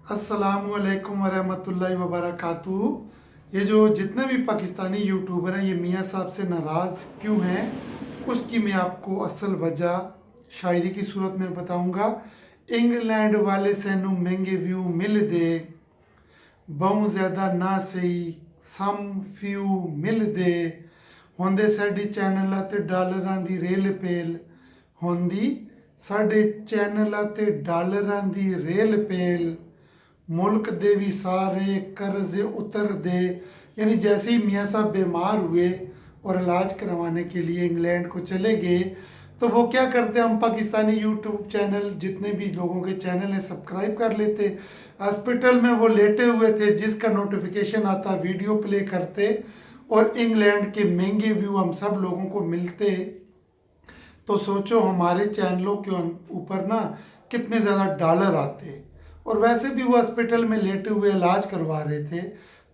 अस्सलामुअलैकुम वरहमतुल्लाहि वबरकातुहू। ये जो जितने भी पाकिस्तानी यूट्यूबर हैं ये मियाँ साहब से नाराज़ क्यों हैं, उसकी मैं आपको असल वजह शायरी की सूरत में बताऊंगा। इंग्लैंड वाले सैनू महंगे व्यू मिल दे, बहुत ज़्यादा ना सही सम फ्यू मिल दे, होंदे साडी चैनलों ते डॉलरां दी रेल पेल, होंदी साडे चैनलों ते डॉलरां दी रेल पेल, मुल्क दे भी सारे कर्ज उतर दे। यानी जैसे ही मियाँ साहब बीमार हुए और इलाज करवाने के लिए इंग्लैंड को चले गए तो वो क्या करते, हम पाकिस्तानी यूट्यूब चैनल जितने भी लोगों के चैनल हैं सब्सक्राइब कर लेते। हॉस्पिटल में वो लेटे हुए थे, जिसका नोटिफिकेशन आता वीडियो प्ले करते और इंग्लैंड के महंगे व्यू हम सब लोगों को मिलते। तो सोचो हमारे चैनलों के ऊपर ना कितने ज़्यादा डॉलर आते। और वैसे भी वो हॉस्पिटल में लेटे हुए इलाज करवा रहे थे,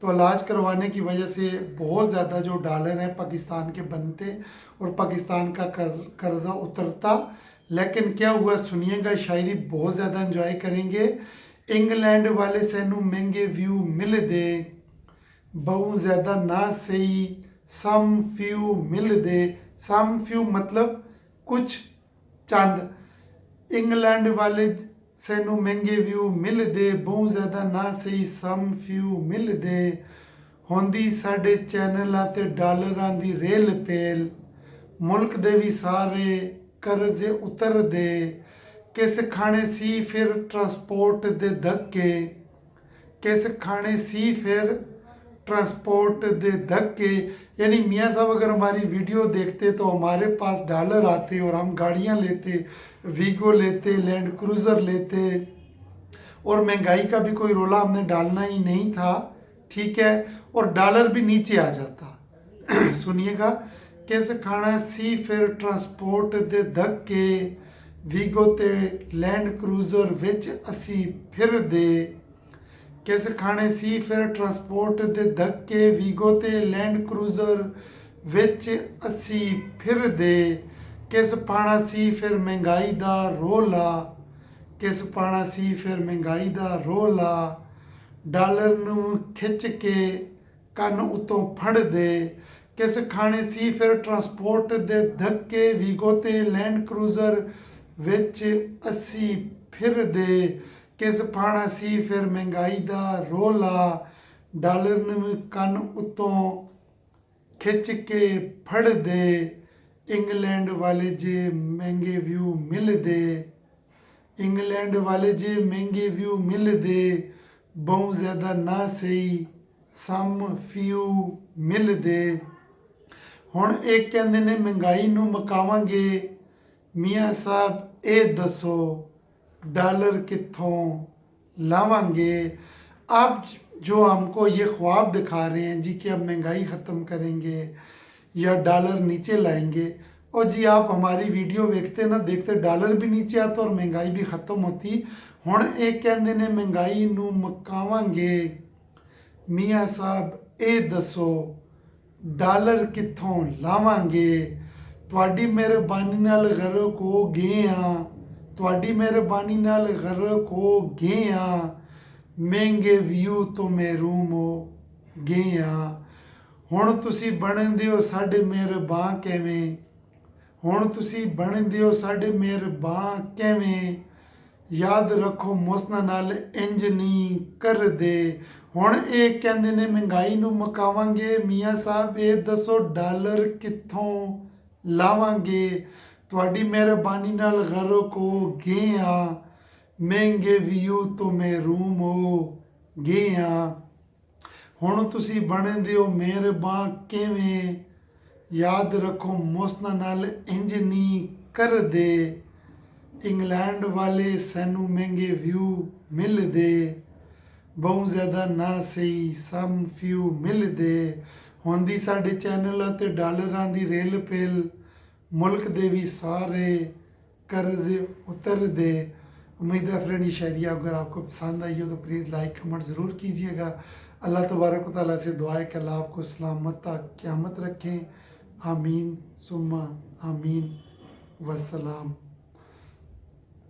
तो इलाज करवाने की वजह से बहुत ज़्यादा जो डॉलर हैं पाकिस्तान के बनते और पाकिस्तान का कर्जा उतरता। लेकिन क्या हुआ, सुनिएगा, शायरी बहुत ज़्यादा एंजॉय करेंगे। इंग्लैंड वाले सैनू महंगे व्यू मिल दे, बहुत ज़्यादा ना सही सम फ्यू मिल दे। सम फ्यू मतलब कुछ चंद। इंग्लैंड वाले सैनू महंगे व्यू मिल दे, बहुत ज़्यादा ना सही सम फ्यू मिल दे, होंदी साडे चैनलों ते डॉलरां दी रेल पेल, मुल्क दे भी सारे कर्जे उतर दे, किस खाने सी फिर ट्रांसपोर्ट दे धक्के, किस खाने सी फिर ट्रांसपोर्ट दे धक्के। यानी मियाँ साहब अगर हमारी वीडियो देखते तो हमारे पास डॉलर आते और हम गाड़ियाँ लेते, वीगो लेते, लैंड क्रूज़र लेते और महंगाई का भी कोई रोला हमने डालना ही नहीं था, ठीक है, और डॉलर भी नीचे आ जाता। सुनिएगा, किस खाना सी फिर ट्रांसपोर्ट दे धक्के, वीगो ते लैंड क्रूज़र विच असी फिर दे, किस खाने सी फिर ट्रांसपोर्ट दे धक्के, वीगो ते लैंड क्रूज़र विच असी फिर दे, किस पाना सी फिर महंगाई दा रोला, किस पाना सी फिर महंगाई दा रोला, डॉलर नूं खिच के कन उतों फड़ दे, किस खाने सी फिर ट्रांसपोर्ट दे धक्के, वीगो ते लैंड क्रूज़र विच असी फिर दे, किस पाना सी फिर महंगाई दा रोला, डॉलर नूं कन उतों खिच के फड़ दे, इंग्लैंड वाले जे महंगे व्यू मिल दे, इंग्लैंड वाले जे महंगे व्यू मिल दे, बहुत ज़्यादा ना सही सम फ्यू मिल दे। हुण एक कहंदे ने महंगाई नूं मकावांगे, मियाँ साहब ये दसो डॉलर कित्थों लावांगे। आप जो हमको ये ख्वाब दिखा रहे हैं जी कि अब महंगाई ख़त्म करेंगे या डॉलर नीचे लाएंगे, और जी आप हमारी वीडियो देखते ना देखते डॉलर भी नीचे आता और महंगाई भी ख़त्म होती। हुण एक कहंदे ने महंगाई नूं मकावांगे, मियाँ साहब ये दसो डॉलर कित्थों लावांगे। तुहाडी मेहरबानी नाल गरक हो गए हाँ, तुहाडी मेहरबानी नाल गरक हो गए हाँ, महंगे व्यू तो महरूम हो गए हाँ। हुण तुसी बनदे हो साडे मेहरबान किवें, हुण तुसी बनदे हो साडे मेहरबान किवें, याद रखो मुसना नाल इंज नहीं कर दे। हुण ਇਹ ਕਹਿੰਦੇ ਨੇ ਮਹਿੰਗਾਈ ਨੂੰ ਮੁਕਾਵਾਂਗੇ, ਮੀਆਂ ਸਾਹਿਬ ਇਹ ਦੱਸੋ ਡਾਲਰ ਕਿੱਥੋਂ ਲਾਵਾਂਗੇ। ਤੁਹਾਡੀ ਮਿਹਰਬਾਨੀ ਨਾਲ ਗਰਕ ਹੋ ਗਏ ਆ, ਮਹਿੰਗੇ ਵਿਊ ਤੋਂ ਮਹਿਰੂਮ ਹੋ ਗਏ ਆ। ਹੁਣ ਤੁਸੀਂ ਬਣਦੇ ਹੋ ਮਿਹਰਬਾਨ ਕਿਵੇਂ, याद रखो मुसना नाल इंज नहीं कर दे। इंग्लैंड वाले सैनू महंगे व्यू मिल दे, बहुत ज़्यादा ना सही सम फ्यू मिल दे, होंदी साडे चैनलों ते डॉलरां दी रेल पेल, मुल्क दे भी सारे कर्ज उतर दे। उम्मीद है फ्रेंड ये शायरी अगर आपको पसंद आई हो तो प्लीज़ लाइक कमेंट ज़रूर कीजिएगा। अल्लाह तबारक व तआला से दुआ है कि अल्लाह आपको सलामत क़यामत रखें। आमीन सुम्मा आमीन। वस्सलाम।